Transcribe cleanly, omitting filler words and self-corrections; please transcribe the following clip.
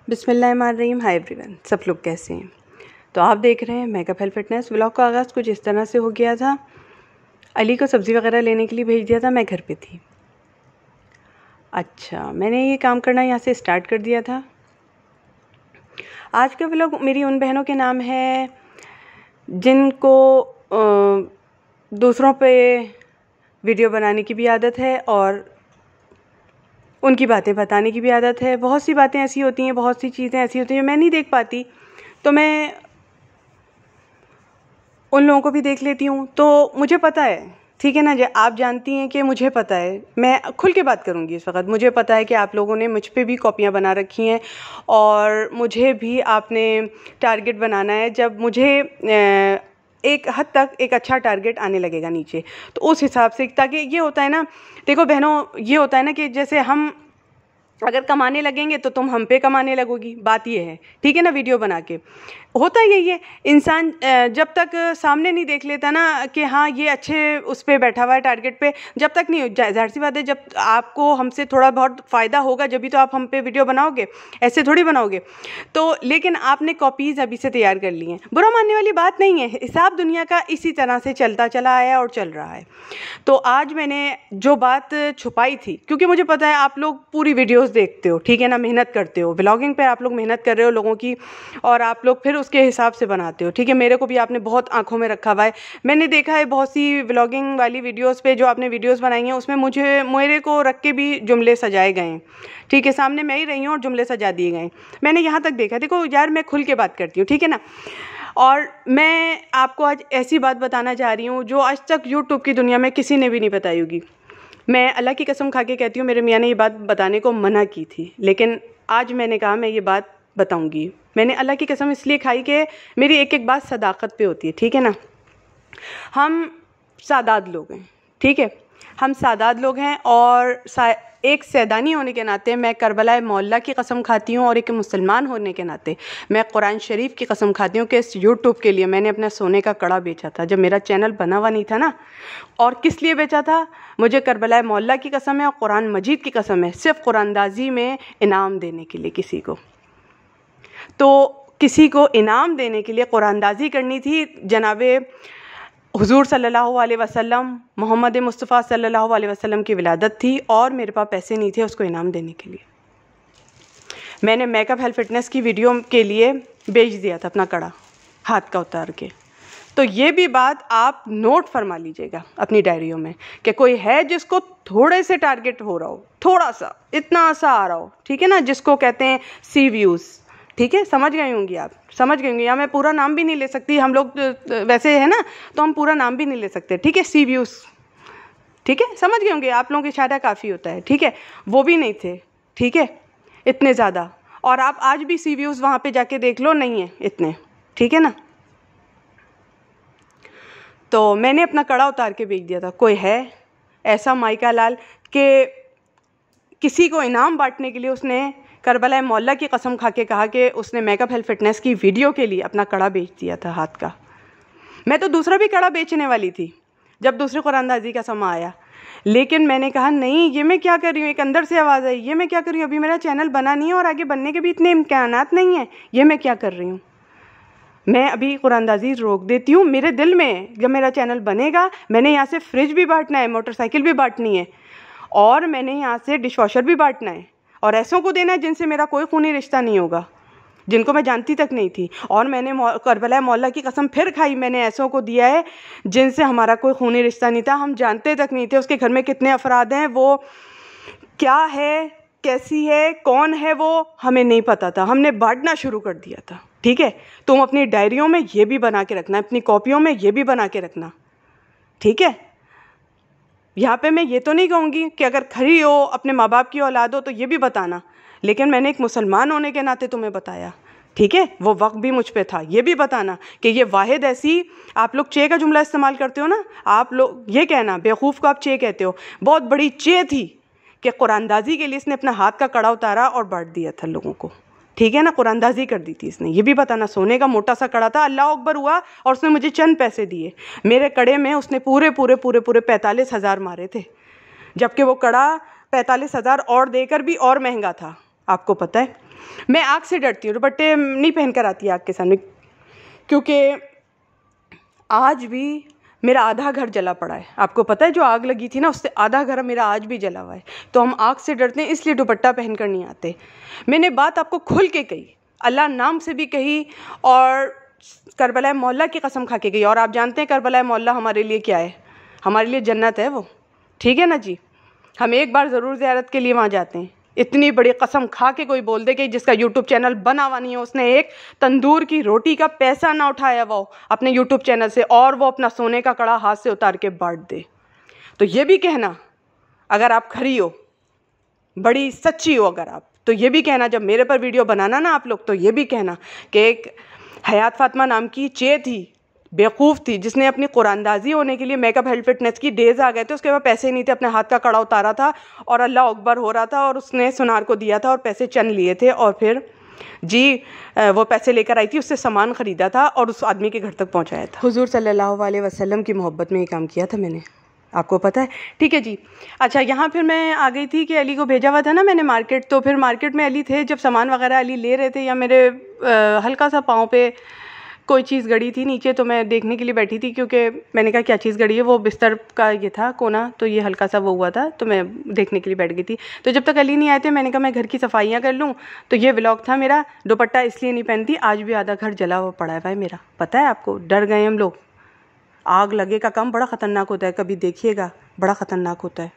बिस्मिल्लाहिर्रहमानिर्रहीम। Hi everyone, सब लोग कैसे हैं? तो आप देख रहे हैं मेकअप हेल्थ फिटनेस। व्लॉग का आगाज़ कुछ इस तरह से हो गया था। अली को सब्ज़ी वगैरह लेने के लिए भेज दिया था, मैं घर पे थी। अच्छा, मैंने ये काम करना यहाँ से स्टार्ट कर दिया था। आज का व्लॉग मेरी उन बहनों के नाम है जिनको दूसरों पे वीडियो बनाने की भी आदत है और उनकी बातें बताने की भी आदत है। बहुत सी बातें ऐसी होती हैं, बहुत सी चीज़ें ऐसी होती हैं जो मैं नहीं देख पाती, तो मैं उन लोगों को भी देख लेती हूँ। तो मुझे पता है, ठीक है ना, जो आप जानती हैं कि मुझे पता है, मैं खुल के बात करूँगी इस वक्त। मुझे पता है कि आप लोगों ने मुझ पे भी कॉपियाँ बना रखी हैं और मुझे भी आपने टारगेट बनाना है। जब मुझे एक हद तक एक अच्छा टारगेट आने लगेगा नीचे, तो उस हिसाब से, ताकि ये होता है ना, देखो बहनों, ये होता है ना कि जैसे हम अगर कमाने लगेंगे तो तुम हम पे कमाने लगोगी, बात ये है, ठीक है ना। वीडियो बना के होता यही है, इंसान जब तक सामने नहीं देख लेता ना कि हाँ ये अच्छे उस पर बैठा हुआ है टारगेट पे, जब तक नहीं, जाहिर सी बात है, जब आपको हमसे थोड़ा बहुत फ़ायदा होगा जब भी तो आप हम पे वीडियो बनाओगे, ऐसे थोड़ी बनाओगे। तो लेकिन आपने कॉपीज़ अभी से तैयार कर ली हैं, बुरा मानने वाली बात नहीं है। हिसाब दुनिया का इसी तरह से चलता चला आया और चल रहा है। तो आज मैंने जो बात छुपाई थी, क्योंकि मुझे पता है आप लोग पूरी वीडियोस देखते हो, ठीक है ना, मेहनत करते हो, व्लॉगिंग पे आप लोग मेहनत कर रहे हो लोगों की, और आप लोग फिर उसके हिसाब से बनाते हो, ठीक है। मेरे को भी आपने बहुत आंखों में रखा हुआ है। मैंने देखा है बहुत सी व्लॉगिंग वाली वीडियोस पे जो आपने वीडियोस बनाई हैं, उसमें मेरे को रख के भी जुमले सजाए गए हैं, ठीक है। सामने मैं ही रही हूँ और जुमले सजा दिए गए। मैंने यहाँ तक देखा। देखो यार, मैं खुल के बात करती हूँ, ठीक है ना। और मैं आपको आज ऐसी बात बताना चाह रही हूँ जो आज तक यूट्यूब की दुनिया में किसी ने भी नहीं बताई होगी। मैं अल्लाह की कसम खा के कहती हूँ, मेरे मियाँ ने ये बात बताने को मना की थी, लेकिन आज मैंने कहा मैं ये बात बताऊँगी। मैंने अल्लाह की कसम इसलिए खाई कि मेरी एक एक बात सदाकत पे होती है, ठीक है ना। हम सादात लोग हैं, ठीक है, हम सादात लोग हैं, और एक सैदानी होने के नाते मैं करबला मौला की कसम खाती हूँ, और एक मुसलमान होने के नाते मैं कुरान शरीफ की कसम खाती हूँ कि इस यूट्यूब के लिए मैंने अपना सोने का कड़ा बेचा था जब मेरा चैनल बना हुआ नहीं था ना। और किस लिए बेचा था? मुझे करबला मौला की कसम है और कुरान मजीद की कसम है, सिर्फ कुरानदाजी में इनाम देने के लिए। किसी को इनाम देने के लिए कुरानदाजी करनी थी। जनाबे हुजूर सल्लल्लाहु अलैहि वसल्लम, मोहम्मद मुस्तफ़ा सल्लल्लाहु अलैहि वसल्लम की विलादत थी और मेरे पास पैसे नहीं थे उसको इनाम देने के लिए। मैंने मेकअप हेल्थ फिटनेस की वीडियो के लिए बेच दिया था अपना कड़ा हाथ का उतार के। तो ये भी बात आप नोट फरमा लीजिएगा अपनी डायरियों में कि कोई है जिसको थोड़े से टारगेट हो रहा हो, थोड़ा सा, इतना सा आ रहा हो, ठीक है ना, जिसको कहते हैं सी व्यूज़, ठीक है। समझ गई होंगी आप, समझ गई होंगी। या मैं पूरा नाम भी नहीं ले सकती, हम लोग वैसे है ना, तो हम पूरा नाम भी नहीं ले सकते, ठीक है। सी व्यूज़, ठीक है, समझ गए होंगे आप लोगों की, इशारा काफ़ी होता है, ठीक है। वो भी नहीं थे, ठीक है, इतने ज़्यादा। और आप आज भी सी व्यूज़ वहाँ पे जाके देख लो, नहीं है इतने, ठीक है ना। तो मैंने अपना कड़ा उतार के बेच दिया था। कोई है ऐसा माइका लाल कि किसी को इनाम बांटने के लिए उसने करबला मौला की कसम खा के कहा कि उसने मेकअप हेल्थ फिटनेस की वीडियो के लिए अपना कड़ा बेच दिया था हाथ का। मैं तो दूसरा भी कड़ा बेचने वाली थी जब दूसरे कुरानदाजी का समय आया, लेकिन मैंने कहा नहीं, ये मैं क्या कर रही हूँ। एक अंदर से आवाज़ आई, ये मैं क्या कर रही हूँ, अभी मेरा चैनल बना नहीं है और आगे बनने के भी इतने इम्कानात नहीं हैं, ये मैं क्या कर रही हूँ। मैं अभी कुरानदाजी रोक देती हूँ। मेरे दिल में जब मेरा चैनल बनेगा, मैंने यहाँ से फ्रिज भी बांटना है, मोटरसाइकिल भी बांटनी है, और मैंने यहाँ से डिश वॉशर भी बांटना है, और ऐसों को देना है जिनसे मेरा कोई खूनी रिश्ता नहीं होगा, जिनको मैं जानती तक नहीं थी। और मैंने करबला मौला की कसम फिर खाई, मैंने ऐसों को दिया है जिनसे हमारा कोई खूनी रिश्ता नहीं था, हम जानते तक नहीं थे उसके घर में कितने अफराद हैं, वो क्या है, कैसी है, कौन है, वो हमें नहीं पता था। हमने बांटना शुरू कर दिया था, ठीक है। तुम अपनी डायरियों में ये भी बना के रखना, अपनी कॉपियों में ये भी बना के रखना, ठीक है। यहाँ पे मैं ये तो नहीं कहूँगी कि अगर खरी हो, अपने माँ बाप की औलाद हो, तो ये भी बताना, लेकिन मैंने एक मुसलमान होने के नाते तुम्हें बताया, ठीक है। वो वक्त भी मुझ पे था। ये भी बताना कि ये वाहिद ऐसी, आप लोग चे का जुमला इस्तेमाल करते हो ना, आप लोग ये कहना, बेवकूफ़ को आप चे कहते हो, बहुत बड़ी चे थी कि कुरानदाजी के लिए इसने अपना हाथ का कड़ा उतारा और बांट दिया था लोगों को, ठीक है ना, कुरानदाजी कर दी थी इसने। ये भी बताना, सोने का मोटा सा कड़ा था, अल्लाह अकबर हुआ और उसने मुझे चंद पैसे दिए। मेरे कड़े में उसने पूरे 45,000 मारे थे, जबकि वो कड़ा 45,000 और देकर भी और महंगा था, आपको पता है। मैं आग से डरती हूँ, दुपट्टे नहीं पहन कर आती आग के सामने, क्योंकि आज भी मेरा आधा घर जला पड़ा है। आपको पता है जो आग लगी थी ना, उससे आधा घर मेरा आज भी जला हुआ है। तो हम आग से डरते हैं, इसलिए दुपट्टा पहन कर नहीं आते। मैंने बात आपको खुल के कही, अल्लाह नाम से भी कही, और करबला मौला की कसम खा के गई। और आप जानते हैं करबला मौला हमारे लिए क्या है? हमारे लिए जन्नत है वो, ठीक है ना जी। हम एक बार ज़रूर ज़ियारत के लिए वहाँ जाते हैं। इतनी बड़ी कसम खा के कोई बोल दे कि जिसका यूट्यूब चैनल बना हुआ नहीं है, उसने एक तंदूर की रोटी का पैसा ना उठाया वो अपने यूट्यूब चैनल से, और वो अपना सोने का कड़ा हाथ से उतार के बांट दे, तो ये भी कहना, अगर आप खरी हो, बड़ी सच्ची हो अगर आप, तो ये भी कहना जब मेरे पर वीडियो बनाना ना आप लोग, तो ये भी कहना कि एक हयात फातिमा नाम की चे थी, बेवकूफ़ थी, जिसने अपनी कुरानदाजी होने के लिए मेकअप हेल्थ फिटनेस की डेज आ गए थे, उसके पास पैसे नहीं थे, अपने हाथ का कड़ा उतारा था और अल्लाह अकबर हो रहा था, और उसने सुनार को दिया था और पैसे चंद लिए थे, और फिर जी वो पैसे लेकर आई थी, उससे सामान ख़रीदा था और उस आदमी के घर तक पहुंचाया था। हुजूर सल्लल्लाहु अलैहि वसल्लम की मोहब्बत में ये काम किया था मैंने, आपको पता है, ठीक है जी। अच्छा, यहाँ फिर मैं आ गई थी कि अली को भेजा हुआ था ना मैंने मार्केट, तो फिर मार्केट में अली थे, जब सामान वगैरह अली ले रहे थे, या मेरे हल्का सा पाँव पे कोई चीज़ गड़ी थी नीचे, तो मैं देखने के लिए बैठी थी, क्योंकि मैंने कहा क्या चीज़ गड़ी है, वो बिस्तर का ये था कोना, तो ये हल्का सा वो हुआ था, तो मैं देखने के लिए बैठ गई थी। तो जब तक अली नहीं आए थे, मैंने कहा मैं घर की सफाइयाँ कर लूँ, तो ये व्लॉग था मेरा। दुपट्टा इसलिए नहीं पहनती, आज भी आधा घर जला हुआ पड़ा है भाई मेरा, पता है आपको, डर गए हम लोग। आग लगे का काम बड़ा ख़तरनाक होता है, कभी देखिएगा, बड़ा ख़तरनाक होता है।